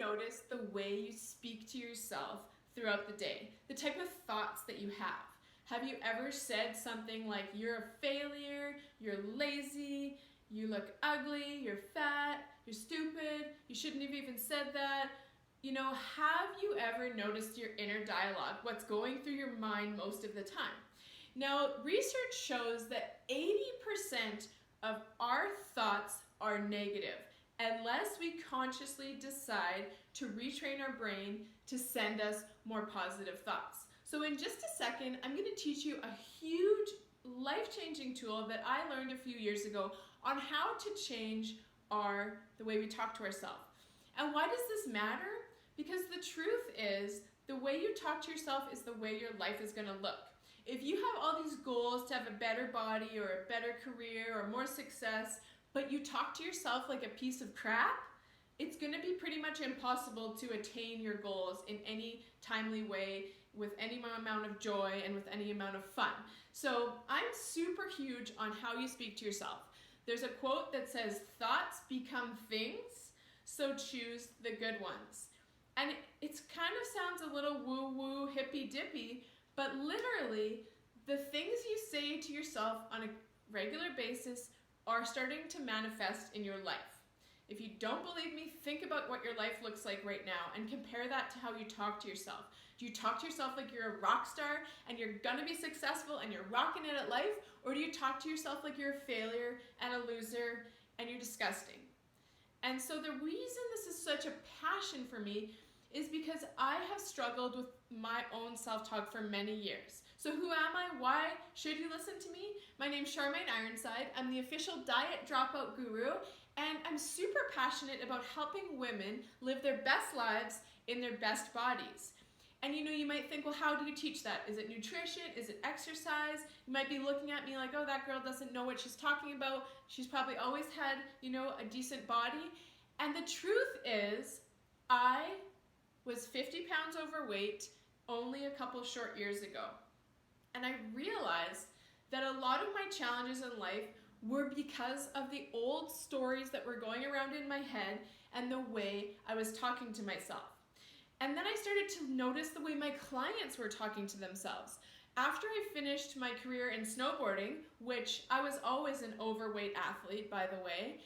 notice the way you speak to yourself throughout the day? The type of thoughts that you have? Have you ever said something like, you're a failure, you're lazy, you look ugly, you're fat, you're stupid, you shouldn't have even said that? You know, have you ever noticed your inner dialogue, what's going through your mind most of the time? Now, research shows that 80% of our thoughts are negative, unless we consciously decide to retrain our brain to send us more positive thoughts. So in just a second, I'm going to teach you a huge life-changing tool that I learned a few years ago on how to change the way we talk to ourselves. And why does this matter? Because the truth is, the way you talk to yourself is the way your life is going to look. If you have all these goals to have a better body or a better career or more success, but you talk to yourself like a piece of crap, it's going to be pretty much impossible to attain your goals in any timely way, with any amount of joy and with any amount of fun. So I'm super huge on how you speak to yourself. There's a quote that says, "Thoughts become things, so choose the good ones." And it kind of sounds a little woo-woo, hippy-dippy, but literally, the things you say to yourself on a regular basis are starting to manifest in your life. If you don't believe me, think about what your life looks like right now and compare that to how you talk to yourself. Do you talk to yourself like you're a rock star and you're gonna be successful and you're rocking it at life? Or do you talk to yourself like you're a failure and a loser and you're disgusting? And so the reason this is such a passion for me is because I have struggled with my own self-talk for many years. So who am I? Why should you listen to me? My name's Charmaine Ironside. I'm the official diet dropout guru, and I'm super passionate about helping women live their best lives in their best bodies. And you might think, well, how do you teach that? Is it nutrition? Is it exercise? You might be looking at me like, oh, that girl doesn't know what she's talking about. She's probably always had, a decent body. And the truth is, I was 50 pounds overweight only a couple short years ago. And I realized that a lot of my challenges in life were because of the old stories that were going around in my head and the way I was talking to myself. And then I started to notice the way my clients were talking to themselves. After I finished my career in snowboarding, which I was always an overweight athlete, by the way,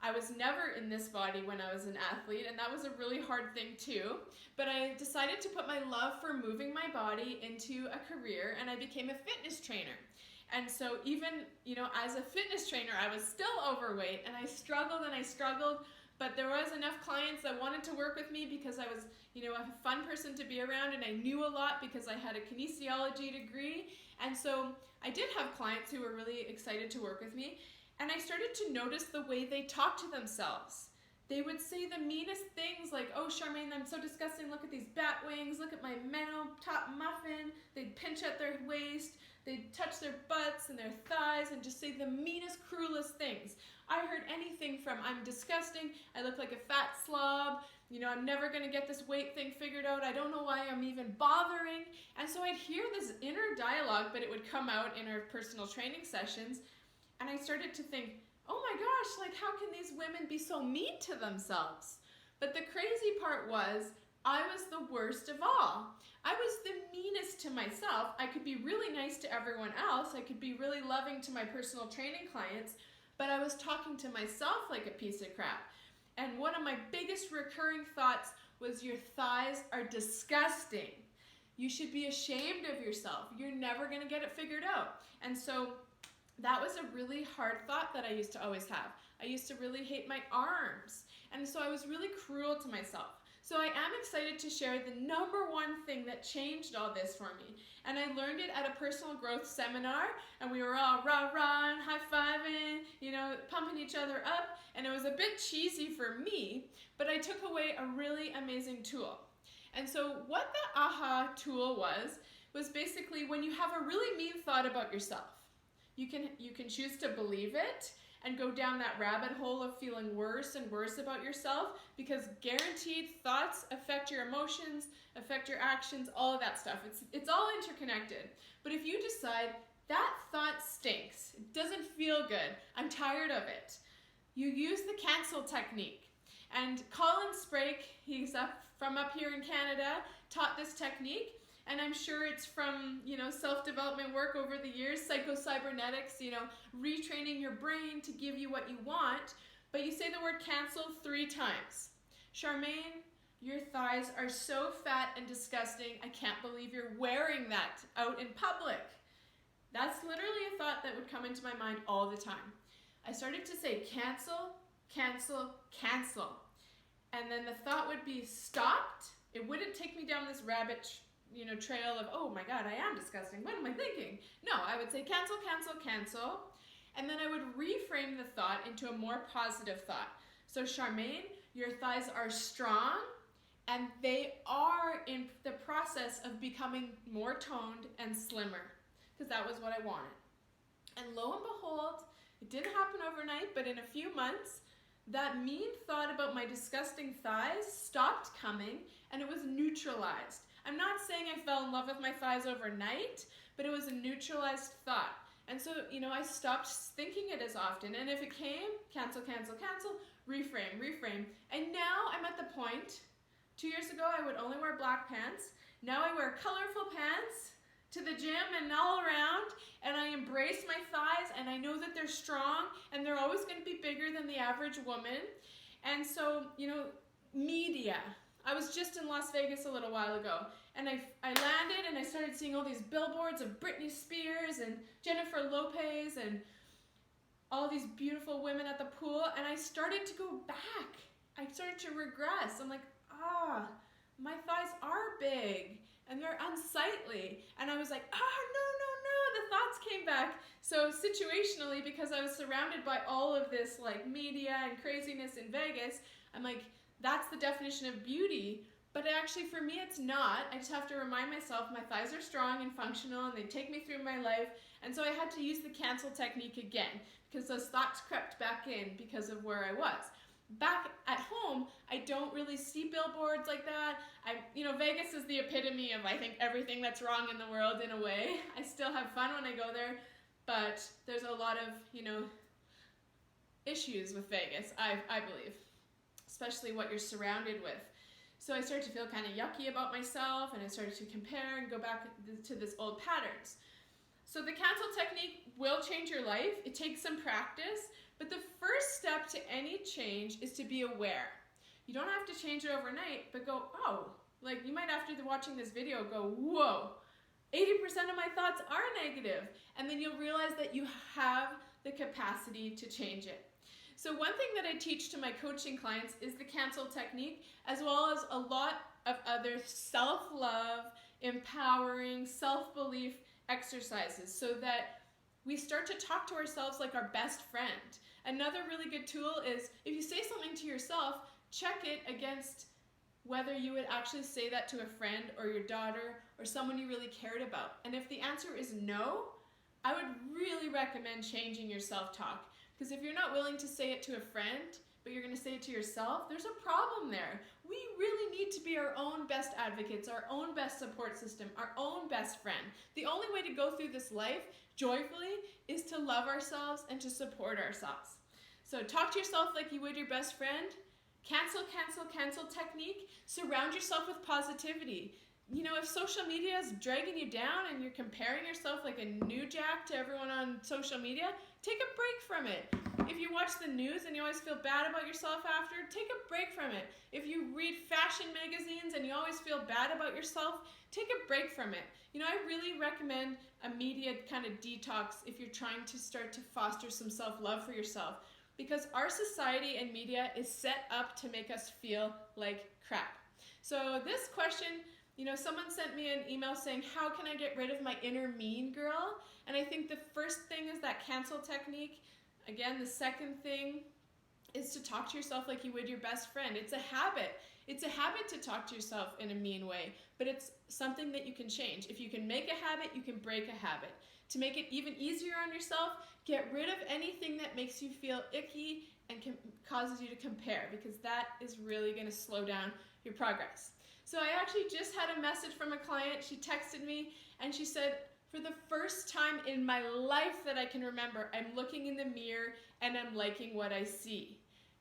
I was never in this body when I was an athlete, and that was a really hard thing too. But I decided to put my love for moving my body into a career, and I became a fitness trainer. And so even, as a fitness trainer, I was still overweight, and I struggled, but there was enough clients that wanted to work with me because I was, a fun person to be around, and I knew a lot because I had a kinesiology degree. And so I did have clients who were really excited to work with me. And I started to notice the way they talk to themselves. They would say the meanest things like, oh, Charmaine, I'm so disgusting. Look at these bat wings. Look at my menno top muffin. They'd pinch at their waist. They'd touch their butts and their thighs and just say the meanest, cruelest things. I heard anything from, I'm disgusting. I look like a fat slob. I'm never going to get this weight thing figured out. I don't know why I'm even bothering. And so I'd hear this inner dialogue, but it would come out in our personal training sessions. And I started to think, oh my gosh, how can these women be so mean to themselves? But the crazy part was, I was the worst of all. I was the meanest to myself. I could be really nice to everyone else. I could be really loving to my personal training clients, but I was talking to myself like a piece of crap. And one of my biggest recurring thoughts was, your thighs are disgusting. You should be ashamed of yourself. You're never gonna get it figured out. And so that was a really hard thought that I used to always have. I used to really hate my arms. And so I was really cruel to myself. So I am excited to share the number one thing that changed all this for me. And I learned it at a personal growth seminar, and we were all rah-rah and high-fiving, pumping each other up. And it was a bit cheesy for me, but I took away a really amazing tool. And so what the AHA tool was basically when you have a really mean thought about yourself. You can choose to believe it and go down that rabbit hole of feeling worse and worse about yourself, because guaranteed thoughts affect your emotions, affect your actions, all of that stuff. It's all interconnected. But if you decide, that thought stinks, it doesn't feel good, I'm tired of it, you use the cancel technique. And Colin Sprake, he He's from up here in Canada, taught this technique. And I'm sure it's from, self-development work over the years, psycho-cybernetics, retraining your brain to give you what you want. But you say the word cancel 3 times. Charmaine, your thighs are so fat and disgusting. I can't believe you're wearing that out in public. That's literally a thought that would come into my mind all the time. I started to say cancel, cancel, cancel. And then the thought would be stopped. It wouldn't take me down this rabbit trail of, oh my God, I am disgusting. What am I thinking? No, I would say cancel, cancel, cancel. And then I would reframe the thought into a more positive thought. So Charmaine, your thighs are strong and they are in the process of becoming more toned and slimmer, because that was what I wanted. And lo and behold, it didn't happen overnight, but in a few months, that mean thought about my disgusting thighs stopped coming and it was neutralized. I'm not saying I fell in love with my thighs overnight, but it was a neutralized thought. And so, I stopped thinking it as often. And if it came, cancel, cancel, cancel, reframe, reframe. And now I'm at the point, 2 years ago, I would only wear black pants. Now I wear colorful pants to the gym and all around, and I embrace my thighs, and I know that they're strong, and they're always going to be bigger than the average woman. And so, media. I was just in Las Vegas a little while ago, and I landed and I started seeing all these billboards of Britney Spears and Jennifer Lopez and all these beautiful women at the pool, and I started to go back. I started to regress. I'm like, my thighs are big and they're unsightly. And I was like, no, the thoughts came back. So situationally, because I was surrounded by all of this media and craziness in Vegas, I'm like, that's the definition of beauty. But actually for me, it's not. I just have to remind myself my thighs are strong and functional and they take me through my life. And so I had to use the cancel technique again because those thoughts crept back in because of where I was. Back at home, I don't really see billboards like that. Vegas is the epitome of, I think, everything that's wrong in the world in a way. I still have fun when I go there, but there's a lot of, issues with Vegas, I believe, especially what you're surrounded with. So I started to feel kind of yucky about myself, and I started to compare and go back to this old patterns. So the cancel technique will change your life. It takes some practice, but the first step to any change is to be aware. You don't have to change it overnight, but go, you might after watching this video go, whoa, 80% of my thoughts are negative. And then you'll realize that you have the capacity to change it. So one thing that I teach to my coaching clients is the cancel technique, as well as a lot of other self-love, empowering, self-belief exercises so that we start to talk to ourselves like our best friend. Another really good tool is if you say something to yourself, check it against whether you would actually say that to a friend or your daughter or someone you really cared about. And if the answer is no, I would really recommend changing your self-talk. Because if you're not willing to say it to a friend, but you're going to say it to yourself, there's a problem there. We really need to be our own best advocates, our own best support system, our own best friend. The only way to go through this life joyfully is to love ourselves and to support ourselves. So talk to yourself like you would your best friend. Cancel, cancel, cancel technique. Surround yourself with positivity. If social media is dragging you down and you're comparing yourself like a new jack to everyone on social media, take a break from it. If you watch the news and you always feel bad about yourself after, take a break from it. If you read fashion magazines and you always feel bad about yourself, take a break from it. I really recommend a media kind of detox if you're trying to start to foster some self-love for yourself. Because our society and media is set up to make us feel like crap. So this question, someone sent me an email saying, how can I get rid of my inner mean girl? And I think the first thing is that cancel technique. Again, the second thing is to talk to yourself like you would your best friend. It's a habit. It's a habit to talk to yourself in a mean way, but it's something that you can change. If you can make a habit, you can break a habit. To make it even easier on yourself, get rid of anything that makes you feel icky and causes you to compare, because that is really going to slow down your progress. So I actually just had a message from a client. She texted me and she said, for the first time in my life that I can remember, I'm looking in the mirror and I'm liking what I see.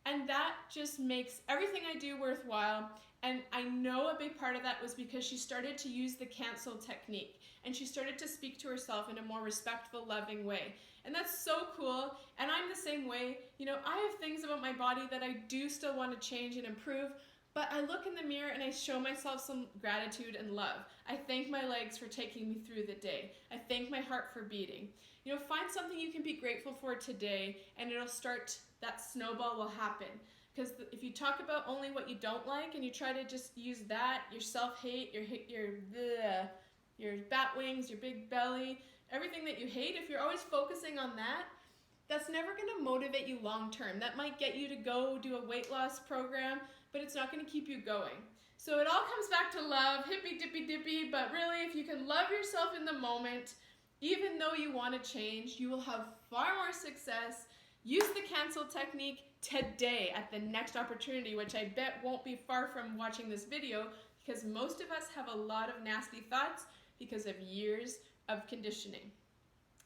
And that just makes everything I do worthwhile. And I know a big part of that was because she started to use the cancel technique, and she started to speak to herself in a more respectful, loving way. And that's so cool. And I'm the same way. You know, I have things about my body that I do still want to change and improve, but I look in the mirror and I show myself some gratitude and love. I thank my legs for taking me through the day. I thank my heart for beating. You know, find something you can be grateful for today, and it'll start, that snowball will happen. Because if you talk about only what you don't like and you try to just use that, your self-hate, your bat wings, your big belly, everything that you hate, if you're always focusing on that, that's never going to motivate you long term. That might get you to go do a weight loss program, but it's not going to keep you going. So it all comes back to love, hippy dippy dippy, but really if you can love yourself in the moment, even though you want to change, you will have far more success. Use the cancel technique today at the next opportunity, which I bet won't be far from watching this video, because most of us have a lot of nasty thoughts because of years of conditioning.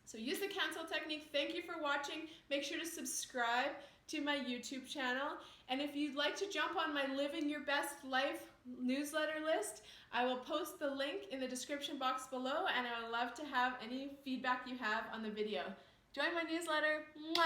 So use the cancel technique. Thank you for watching. Make sure to subscribe to my YouTube channel. And if you'd like to jump on my Living Your Best Life newsletter list, I will post the link in the description box below, and I would love to have any feedback you have on the video. Join my newsletter. Mwah!